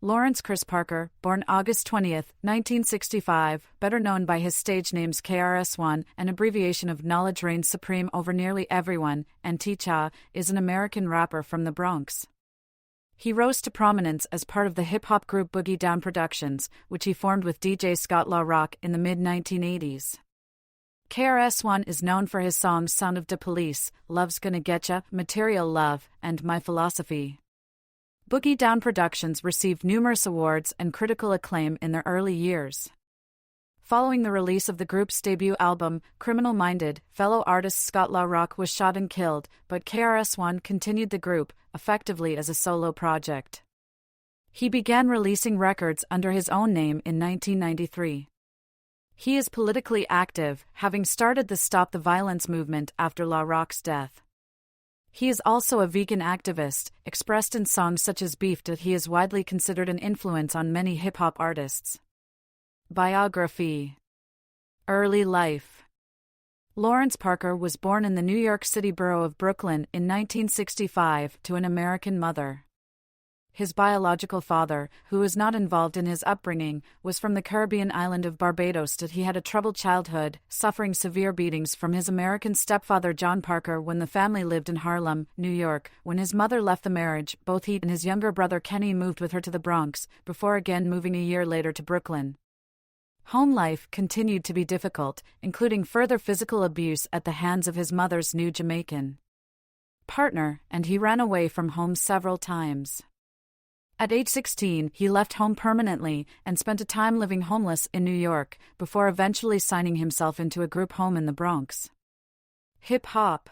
Lawrence Kris Parker, born August 20, 1965, better known by his stage names KRS One, an abbreviation of Knowledge Reigns Supreme Over Nearly Everyone, and Teacha, is an American rapper from the Bronx. He rose to prominence as part of the hip-hop group Boogie Down Productions, which he formed with DJ Scott La Rock in the mid-1980s. KRS One is known for his songs Sound of the Police, Love's Gonna Getcha, Material Love, and My Philosophy. Boogie Down Productions received numerous awards and critical acclaim in their early years. Following the release of the group's debut album, Criminal Minded, fellow artist Scott La Rock was shot and killed, but KRS One continued the group, effectively as a solo project. He began releasing records under his own name in 1993. He is politically active, having started the Stop the Violence movement after La Rock's death. He is also a vegan activist, expressed in songs such as Beef that he is widely considered an influence on many hip-hop artists. Biography. Early life. Lawrence Parker was born in the New York City borough of Brooklyn in 1965 to an American mother. His biological father, who was not involved in his upbringing, was from the Caribbean island of Barbados. That he had a troubled childhood, suffering severe beatings from his American stepfather John Parker when the family lived in Harlem, New York. When his mother left the marriage, both he and his younger brother Kenny moved with her to the Bronx, before again moving a year later to Brooklyn. Home life continued to be difficult, including further physical abuse at the hands of his mother's new Jamaican partner, and he ran away from home several times. At age 16, he left home permanently and spent a time living homeless in New York, before eventually signing himself into a group home in the Bronx. Hip-hop.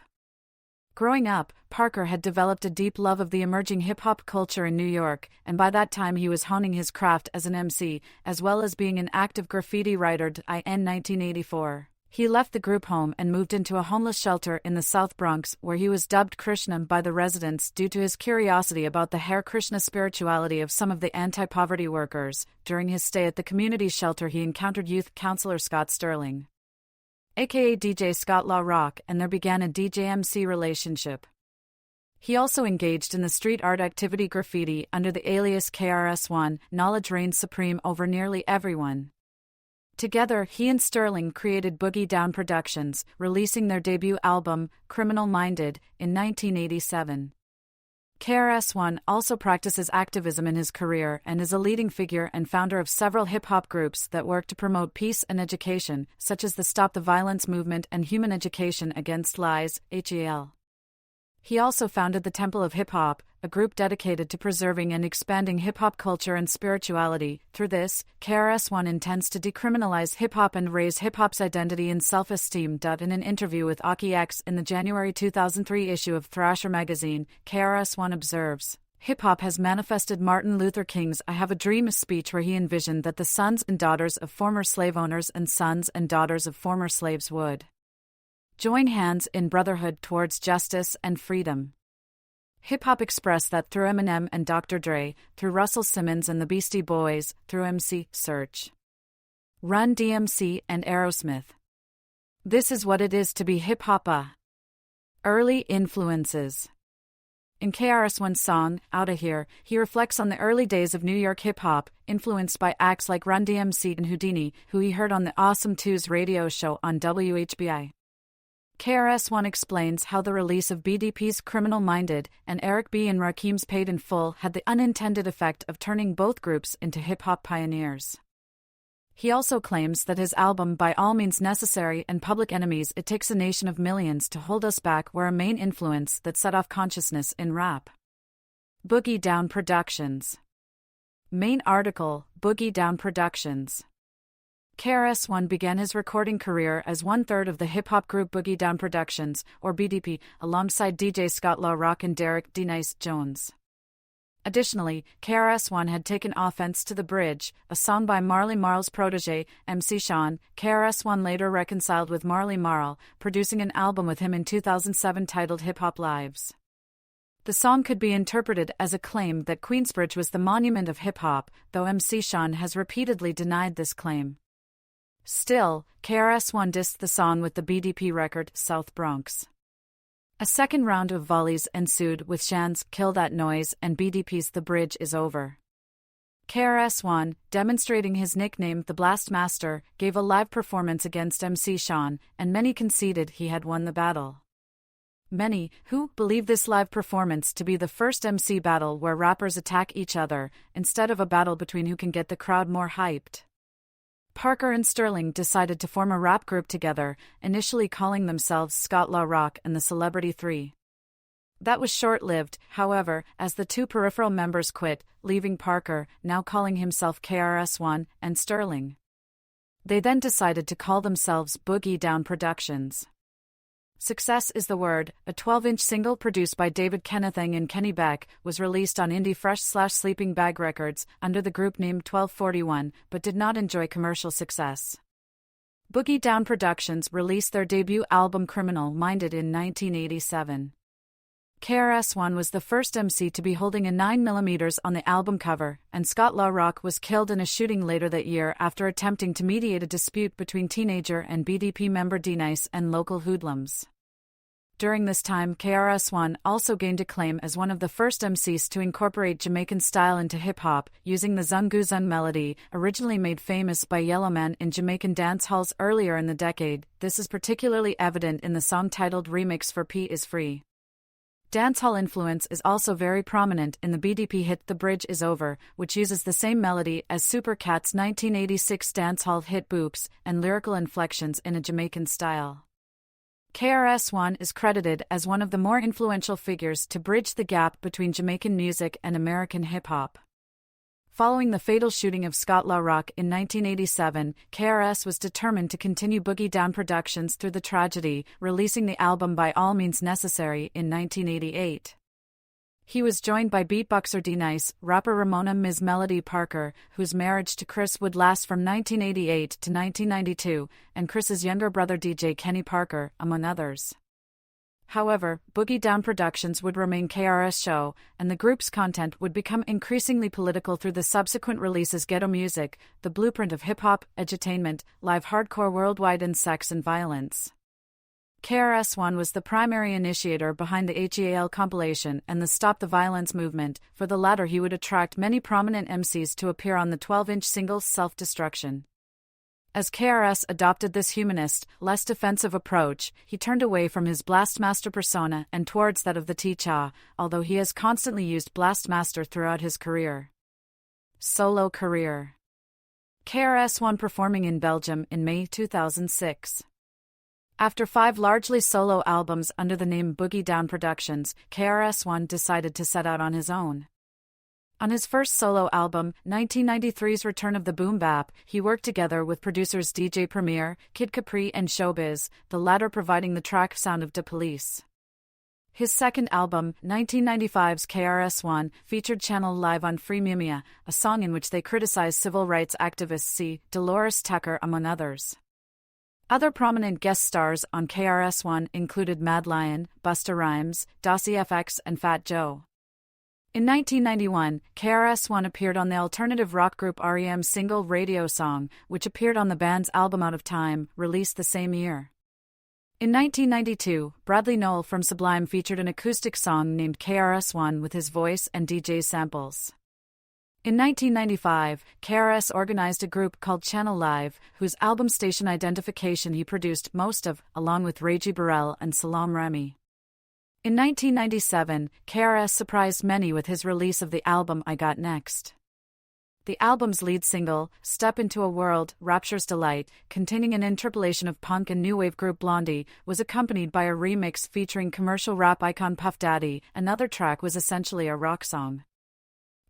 Growing up, Parker had developed a deep love of the emerging hip-hop culture in New York, and by that time he was honing his craft as an MC, as well as being an active graffiti writer. In 1984. He left the group home and moved into a homeless shelter in the South Bronx, where he was dubbed Krishna by the residents due to his curiosity about the Hare Krishna spirituality of some of the anti-poverty workers. During his stay at the community shelter, he encountered youth counselor Scott Sterling, aka DJ Scott La Rock, and there began a DJ-MC relationship. He also engaged in the street art activity graffiti under the alias KRS One, Knowledge Reigns Supreme Over Nearly Everyone. Together, he and Sterling created Boogie Down Productions, releasing their debut album, Criminal Minded, in 1987. KRS One also practices activism in his career and is a leading figure and founder of several hip-hop groups that work to promote peace and education, such as the Stop the Violence movement and Human Education Against Lies, HEL. He also founded the Temple of Hip Hop, a group dedicated to preserving and expanding hip-hop culture and spirituality. Through this, KRS One intends to decriminalize hip-hop and raise hip-hop's identity and self-esteem. In an interview with Aki X in the January 2003 issue of Thrasher magazine, KRS One observes, "Hip-hop has manifested Martin Luther King's I Have a Dream speech, where he envisioned that the sons and daughters of former slave owners and sons and daughters of former slaves would join hands in brotherhood towards justice and freedom." Hip-hop expressed that through Eminem and Dr. Dre, through Russell Simmons and the Beastie Boys, through MC Search, Run DMC and Aerosmith. This is what it is to be hip-hop. Early influences. In KRS One's song, Outta Here, he reflects on the early days of New York hip-hop, influenced by acts like Run DMC and Houdini, who he heard on the Awesome 2's radio show on WHBI. KRS One explains how the release of BDP's Criminal Minded and Eric B. and Rakim's Paid in Full had the unintended effect of turning both groups into hip-hop pioneers. He also claims that his album By All Means Necessary and Public Enemies It Takes a Nation of Millions to Hold Us Back were a main influence that set off consciousness in rap. Boogie Down Productions. Main article, Boogie Down Productions. KRS One began his recording career as one-third of the hip-hop group Boogie Down Productions, or BDP, alongside DJ Scott La Rock and Derek D. Nice Jones. Additionally, KRS One had taken Offense to the Bridge, a song by Marley Marl's protege, MC Sean. KRS One later reconciled with Marley Marl, producing an album with him in 2007 titled Hip Hop Lives. The song could be interpreted as a claim that Queensbridge was the monument of hip-hop, though MC Sean has repeatedly denied this claim. Still, KRS One dissed the song with the BDP record, South Bronx. A second round of volleys ensued with Shan's Kill That Noise and BDP's The Bridge Is Over. KRS One, demonstrating his nickname the Blast Master, gave a live performance against MC Sean, and many conceded he had won the battle. Many, who believe this live performance to be the first MC battle where rappers attack each other, instead of a battle between who can get the crowd more hyped. Parker and Sterling decided to form a rap group together, initially calling themselves Scott La Rock and the Celebrity Three. That was short-lived, however, as the two peripheral members quit, leaving Parker, now calling himself KRS One, and Sterling. They then decided to call themselves Boogie Down Productions. Success is the Word, a 12-inch single produced by David Kennething and Kenny Beck, was released on Indie Fresh/Sleeping Bag Records under the group name 1241, but did not enjoy commercial success. Boogie Down Productions released their debut album Criminal Minded in 1987. KRS One was the first MC to be holding a 9mm on the album cover, and Scott La Rock was killed in a shooting later that year after attempting to mediate a dispute between teenager and BDP member D-Nice and local hoodlums. During this time, KRS One also gained acclaim as one of the first MCs to incorporate Jamaican style into hip-hop, using the Zungu Zung melody, originally made famous by Yellowman in Jamaican dance halls earlier in the decade. This is particularly evident in the song titled Remix for P is Free. Dancehall influence is also very prominent in the BDP hit The Bridge Is Over, which uses the same melody as Supercat's 1986 dancehall hit Boops, and lyrical inflections in a Jamaican style. KRS One is credited as one of the more influential figures to bridge the gap between Jamaican music and American hip-hop. Following the fatal shooting of Scott La Rock in 1987, KRS was determined to continue Boogie Down Productions through the tragedy, releasing the album By All Means Necessary in 1988. He was joined by beatboxer D-Nice, rapper Ramona Ms. Melody Parker, whose marriage to Kris would last from 1988 to 1992, and Kris's younger brother DJ Kenny Parker, among others. However, Boogie Down Productions would remain KRS Show, and the group's content would become increasingly political through the subsequent releases Ghetto Music, the blueprint of hip-hop, edutainment, live hardcore worldwide, and sex and violence. KRS One was the primary initiator behind the HEAL compilation and the Stop the Violence movement. For the latter, he would attract many prominent MCs to appear on the 12-inch single Self-Destruction. As KRS adopted this humanist, less defensive approach, he turned away from his Blastmaster persona and towards that of the Teacha, although he has constantly used Blastmaster throughout his career. Solo career. KRS One performing in Belgium in May 2006. After 5 largely solo albums under the name Boogie Down Productions, KRS One decided to set out on his own. On his first solo album, 1993's Return of the Boom Bap, he worked together with producers DJ Premier, Kid Capri and Showbiz, the latter providing the track Sound of Da Police. His second album, 1995's KRS One, featured Channel Live on Free Mumia, a song in which they criticized civil rights activist C. Dolores Tucker among others. Other prominent guest stars on KRS One included Mad Lion, Busta Rhymes, Dossie FX and Fat Joe. In 1991, KRS One appeared on the alternative rock group REM's single Radio Song, which appeared on the band's album Out of Time, released the same year. In 1992, Bradley Nowell from Sublime featured an acoustic song named KRS One with his voice and DJ samples. In 1995, KRS organized a group called Channel Live, whose album Station Identification he produced most of, along with Reggie Burrell and Salam Remy. In 1997, KRS surprised many with his release of the album I Got Next. The album's lead single, Step Into a World, Rapture's Delight, containing an interpolation of punk and new wave group Blondie, was accompanied by a remix featuring commercial rap icon Puff Daddy. Another track was essentially a rock song.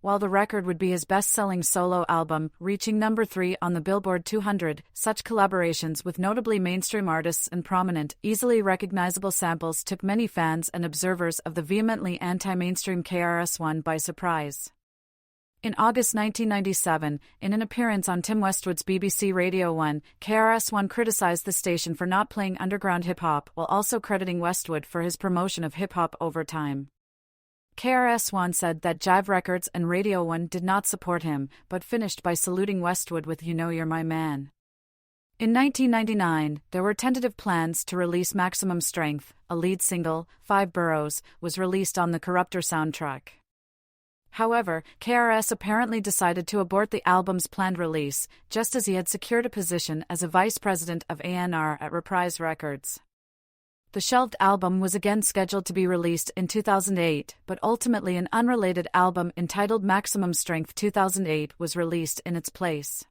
While the record would be his best-selling solo album, reaching number 3 on the Billboard 200, such collaborations with notably mainstream artists and prominent, easily recognizable samples took many fans and observers of the vehemently anti-mainstream KRS One by surprise. In August 1997, in an appearance on Tim Westwood's BBC Radio 1, KRS One criticized the station for not playing underground hip-hop while also crediting Westwood for his promotion of hip-hop over time. KRS One said that Jive Records and Radio 1 did not support him, but finished by saluting Westwood with You Know You're My Man. In 1999, there were tentative plans to release Maximum Strength, a lead single, 5 Boroughs, was released on the Corruptor soundtrack. However, KRS apparently decided to abort the album's planned release, just as he had secured a position as a vice president of A&R at Reprise Records. The shelved album was again scheduled to be released in 2008, but ultimately an unrelated album entitled Maximum Strength 2008 was released in its place.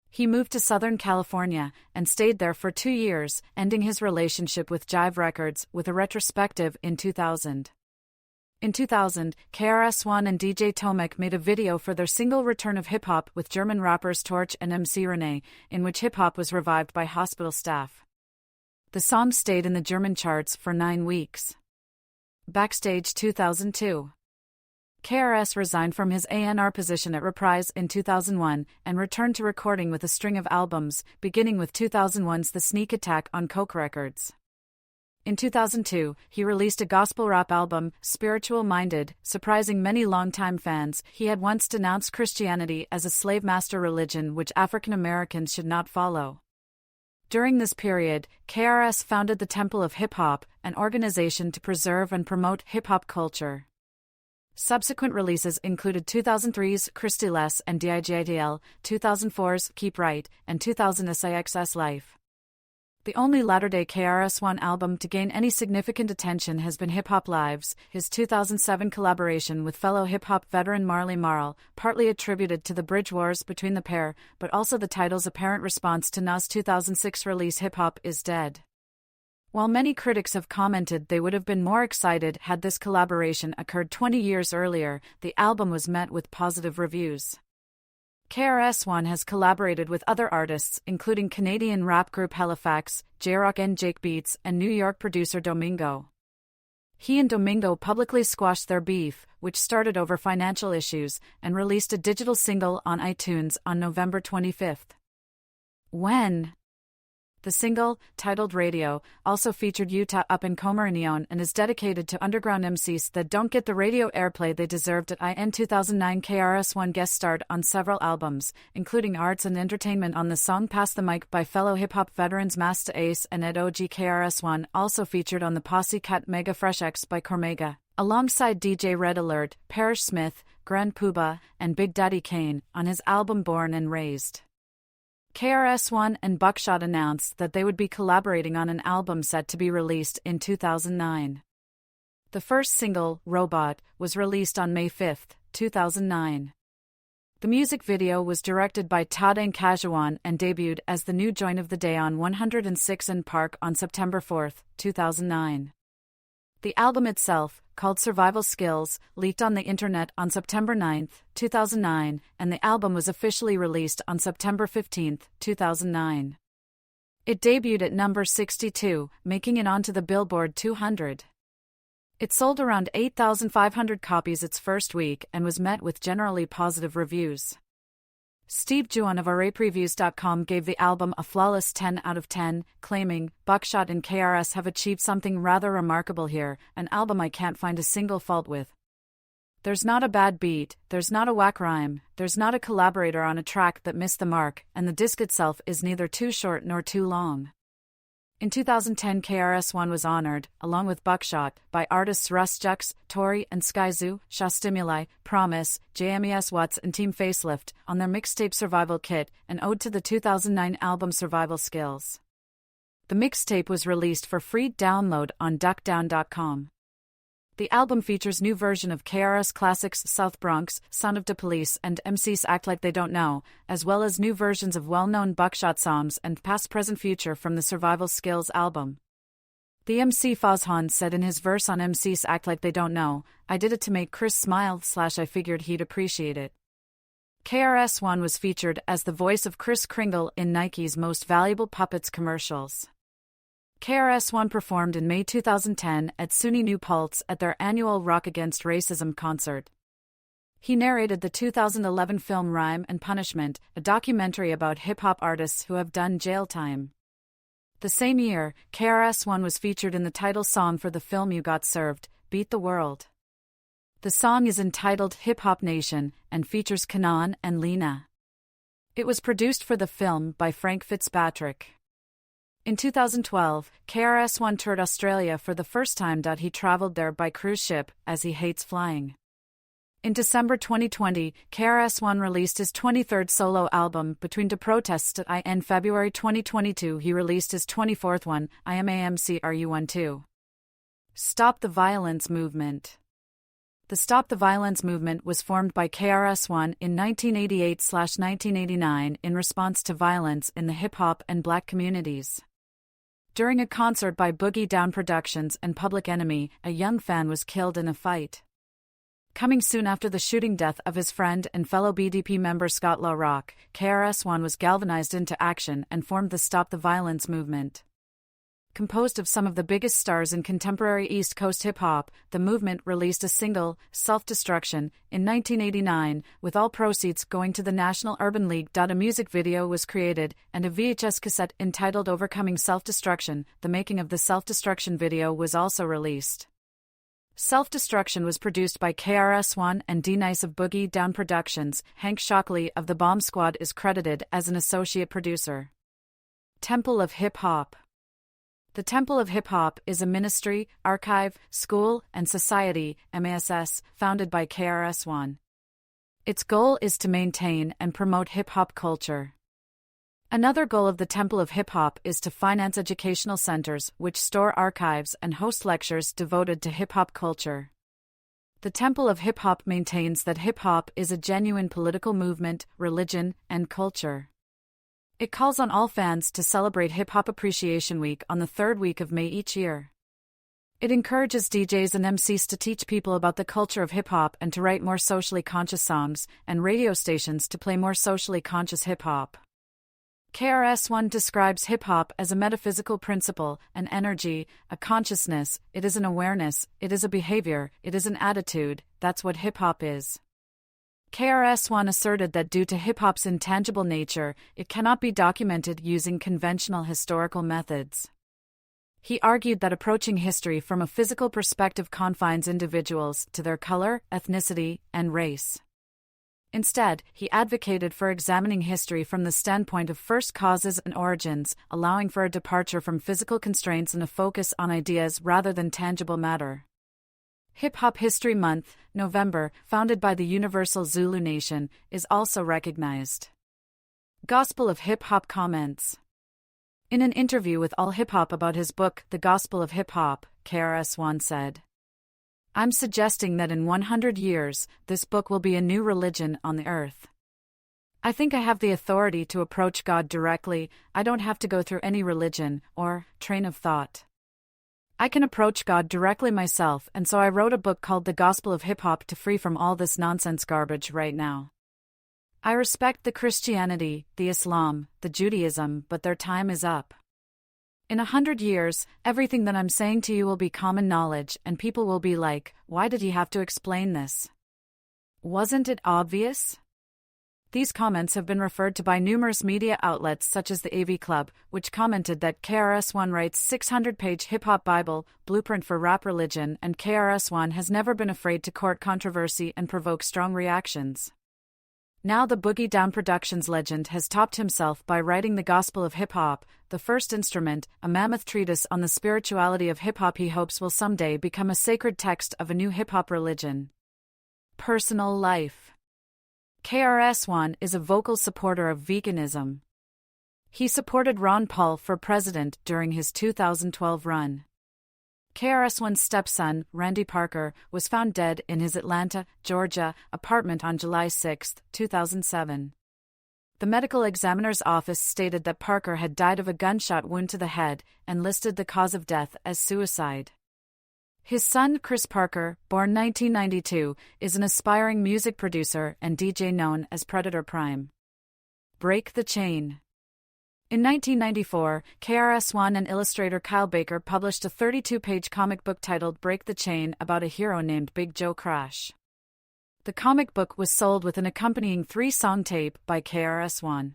He moved to Southern California and stayed there for 2 years, ending his relationship with Jive Records with a retrospective in 2000. In 2000, KRS One and DJ Tomek made a video for their single Return of Hip Hop with German rappers Torch and MC Rene, in which hip hop was revived by hospital staff. The song stayed in the German charts for 9 weeks. Backstage 2002. KRS resigned from his A&R position at Reprise in 2001 and returned to recording with a string of albums, beginning with 2001's The Sneak Attack on Coke Records. In 2002, he released a gospel rap album, Spiritual Minded, surprising many longtime fans. He had once denounced Christianity as a slave master religion which African Americans should not follow. During this period, KRS founded the Temple of Hip Hop, an organization to preserve and promote hip hop culture. Subsequent releases included 2003's Christy Less and DIGITL, 2004's Keep Right, and 2000's SIXS Life. The only latter-day KRS One album to gain any significant attention has been Hip Hop Lives, his 2007 collaboration with fellow hip-hop veteran Marley Marl, partly attributed to the bridge wars between the pair, but also the title's apparent response to Nas' 2006 release Hip Hop Is Dead. While many critics have commented they would have been more excited had this collaboration occurred 20 years earlier, the album was met with positive reviews. KRS One has collaborated with other artists including Canadian rap group Halifax, J-Rock and Jake Beats, and New York producer Domingo. He and Domingo publicly squashed their beef, which started over financial issues, and released a digital single on iTunes on November 25. When? The single, titled Radio, also featured Utah Up and Comernion and is dedicated to underground MCs that don't get the radio airplay they deserved. In 2009, KRS One guest starred on several albums, including Arts and Entertainment on the song Pass the Mic by fellow hip-hop veterans Masta Ace and Ed OG. KRS One also featured on the Posse Cut Mega Fresh X by Cormega, alongside DJ Red Alert, Parrish Smith, Grand Poobah, and Big Daddy Kane, on his album Born and Raised. KRS One and Buckshot announced that they would be collaborating on an album set to be released in 2009. The first single, Robot, was released on May 5, 2009. The music video was directed by Tada and Kajuan and debuted as the new joint of the day on 106 and Park on September 4, 2009. The album itself, called Survival Skills, leaked on the internet on September 9, 2009, and the album was officially released on September 15, 2009. It debuted at number 62, making it onto the Billboard 200. It sold around 8,500 copies its first week and was met with generally positive reviews. Steve Juon of ArrayPreviews.com gave the album a flawless 10 out of 10, claiming, "Buckshot and KRS have achieved something rather remarkable here, an album I can't find a single fault with. There's not a bad beat, there's not a whack rhyme, there's not a collaborator on a track that missed the mark, and the disc itself is neither too short nor too long." In 2010, KRS One was honored, along with Buckshot, by artists Russ Jux, Tori and Skyzoo, Shaw Stimuli, Promise, JMES Watts and Team Facelift, on their mixtape Survival Kit, an ode to the 2009 album Survival Skills. The mixtape was released for free download on duckdown.com. The album features new version of KRS classics South Bronx, Son of the Police and MCs Act Like They Don't Know, as well as new versions of well-known Buckshot songs and Past Present Future from the Survival Skills album. The MC Fozhan said in his verse on MCs Act Like They Don't Know, "I did it to make Kris smile / I figured he'd appreciate it." KRS One was featured as the voice of Kris Kringle in Nike's Most Valuable Puppets commercials. KRS One performed in May 2010 at SUNY New Paltz at their annual Rock Against Racism concert. He narrated the 2011 film Rhyme and Punishment, a documentary about hip-hop artists who have done jail time. The same year, KRS One was featured in the title song for the film You Got Served, Beat the World. The song is entitled Hip Hop Nation and features Kanan and Lena. It was produced for the film by Frank Fitzpatrick. In 2012, KRS One toured Australia for the first time. He traveled there by cruise ship, as he hates flying. In December 2020, KRS One released his 23rd solo album, Between the Protests. In February 2022, he released his 24th one, I Am AMCRU12. Stop the Violence Movement. The Stop the Violence movement was formed by KRS One in 1988/1989 in response to violence in the hip-hop and black communities. During a concert by Boogie Down Productions and Public Enemy, a young fan was killed in a fight. Coming soon after the shooting death of his friend and fellow BDP member Scott La Rock, KRS One was galvanized into action and formed the Stop the Violence movement. Composed of some of the biggest stars in contemporary East Coast hip-hop, the movement released a single, Self-Destruction, in 1989, with all proceeds going to the National Urban League. A music video was created, and a VHS cassette entitled Overcoming Self-Destruction, the making of the Self-Destruction video, was also released. Self-Destruction was produced by KRS One and D-Nice of Boogie Down Productions. Hank Shockley of the Bomb Squad is credited as an associate producer. Temple of Hip Hop. The Temple of Hip Hop is a ministry, archive, school, and society, MASS, founded by KRS One. Its goal is to maintain and promote hip-hop culture. Another goal of the Temple of Hip Hop is to finance educational centers which store archives and host lectures devoted to hip-hop culture. The Temple of Hip Hop maintains that hip-hop is a genuine political movement, religion, and culture. It calls on all fans to celebrate Hip Hop Appreciation Week on the third week of May each year. It encourages DJs and MCs to teach people about the culture of hip-hop and to write more socially conscious songs, and radio stations to play more socially conscious hip-hop. KRS One describes hip-hop as a metaphysical principle, an energy, a consciousness. It is an awareness, it is a behavior, it is an attitude. That's what hip-hop is. KRS One asserted that due to hip-hop's intangible nature, it cannot be documented using conventional historical methods. He argued that approaching history from a physical perspective confines individuals to their color, ethnicity, and race. Instead, he advocated for examining history from the standpoint of first causes and origins, allowing for a departure from physical constraints and a focus on ideas rather than tangible matter. Hip Hop History Month, November, founded by the Universal Zulu Nation, is also recognized. Gospel of Hip Hop comments. In an interview with All Hip Hop about his book, The Gospel of Hip Hop, KRS One said, "I'm suggesting that in 100 years, this book will be a new religion on the earth. I think I have the authority to approach God directly. I don't have to go through any religion or train of thought. I can approach God directly myself, and so I wrote a book called The Gospel of Hip Hop to free from all this nonsense garbage right now. I respect the Christianity, the Islam, the Judaism, but their time is up. In 100 years, everything that I'm saying to you will be common knowledge, and people will be like, why did he have to explain this? Wasn't it obvious?" These comments have been referred to by numerous media outlets such as the AV Club, which commented that KRS One writes 600-page hip-hop Bible, blueprint for rap religion, and KRS One has never been afraid to court controversy and provoke strong reactions. Now the Boogie Down Productions legend has topped himself by writing The Gospel of Hip Hop, the first instrument, a mammoth treatise on the spirituality of hip-hop he hopes will someday become a sacred text of a new hip-hop religion. Personal life. KRS One is a vocal supporter of veganism. He supported Ron Paul for president during his 2012 run. KRS One's stepson, Randy Parker, was found dead in his Atlanta, Georgia, apartment on July 6, 2007. The medical examiner's office stated that Parker had died of a gunshot wound to the head and listed the cause of death as suicide. His son, Kris Parker, born 1992, is an aspiring music producer and DJ known as Predator Prime. Break the Chain. In 1994, KRS One and illustrator Kyle Baker published a 32-page comic book titled Break the Chain about a hero named Big Joe Crash. The comic book was sold with an accompanying 3-song tape by KRS One.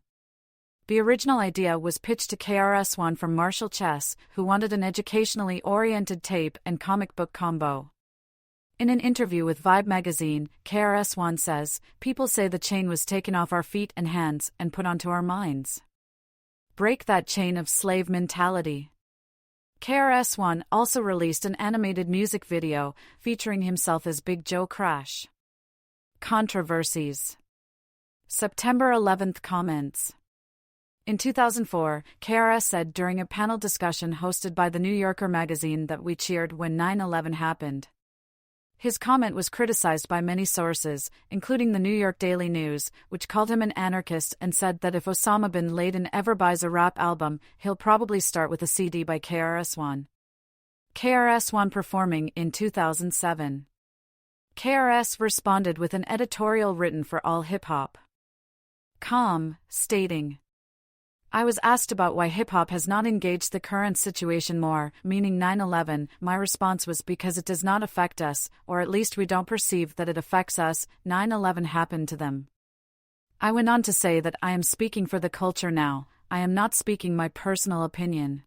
The original idea was pitched to KRS One from Marshall Chess, who wanted an educationally oriented tape and comic book combo. In an interview with Vibe magazine, KRS One says, "People say the chain was taken off our feet and hands and put onto our minds. Break that chain of slave mentality." KRS One also released an animated music video featuring himself as Big Joe Crash. Controversies. September 11th comments. In 2004, KRS said during a panel discussion hosted by the New Yorker magazine that we cheered when 9/11 happened. His comment was criticized by many sources, including the New York Daily News, which called him an anarchist and said that if Osama bin Laden ever buys a rap album, he'll probably start with a CD by KRS One. KRS One performing in 2007. KRS responded with an editorial written for All Hip Hop. Stating, I was asked about why hip-hop has not engaged the current situation more, meaning 9/11, my response was because it does not affect us, or at least we don't perceive that it affects us, 9/11 happened to them. I went on to say that I am speaking for the culture now, I am not speaking my personal opinion.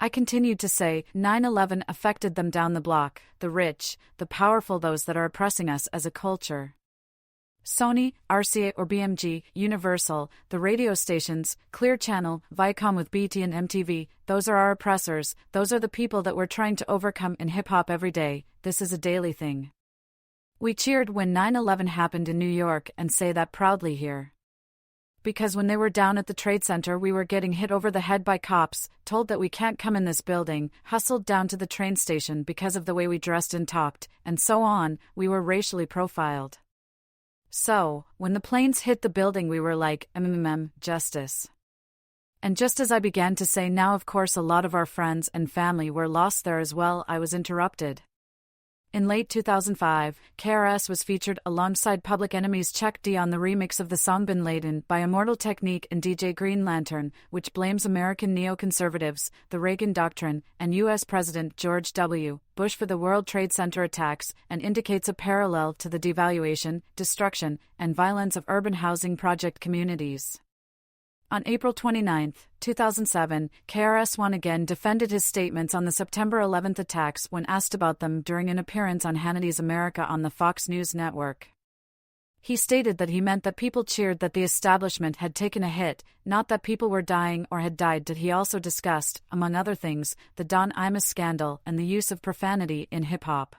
I continued to say, 9/11 affected them down the block, the rich, the powerful, those that are oppressing us as a culture. Sony, RCA or BMG, Universal, the radio stations, Clear Channel, Viacom with BT and MTV, those are our oppressors, those are the people that we're trying to overcome in hip-hop every day, this is a daily thing. We cheered when 9/11 happened in New York and say that proudly here. Because when they were down at the Trade Center we were getting hit over the head by cops, told that we can't come in this building, hustled down to the train station because of the way we dressed and talked, and so on, we were racially profiled. So, when the planes hit the building we were like, justice. And just as I began to say now of course a lot of our friends and family were lost there as well, I was interrupted. In late 2005, KRS was featured alongside Public Enemy's Chuck D on the remix of the song Bin Laden by Immortal Technique and DJ Green Lantern, which blames American neoconservatives, the Reagan Doctrine, and U.S. President George W. Bush for the World Trade Center attacks and indicates a parallel to the devaluation, destruction, and violence of urban housing project communities. On April 29, 2007, KRS One again defended his statements on the September 11 attacks when asked about them during an appearance on Hannity's America on the Fox News network. He stated that he meant that people cheered that the establishment had taken a hit, not that people were dying or had died. That he also discussed, among other things, the Don Imus scandal and the use of profanity in hip-hop.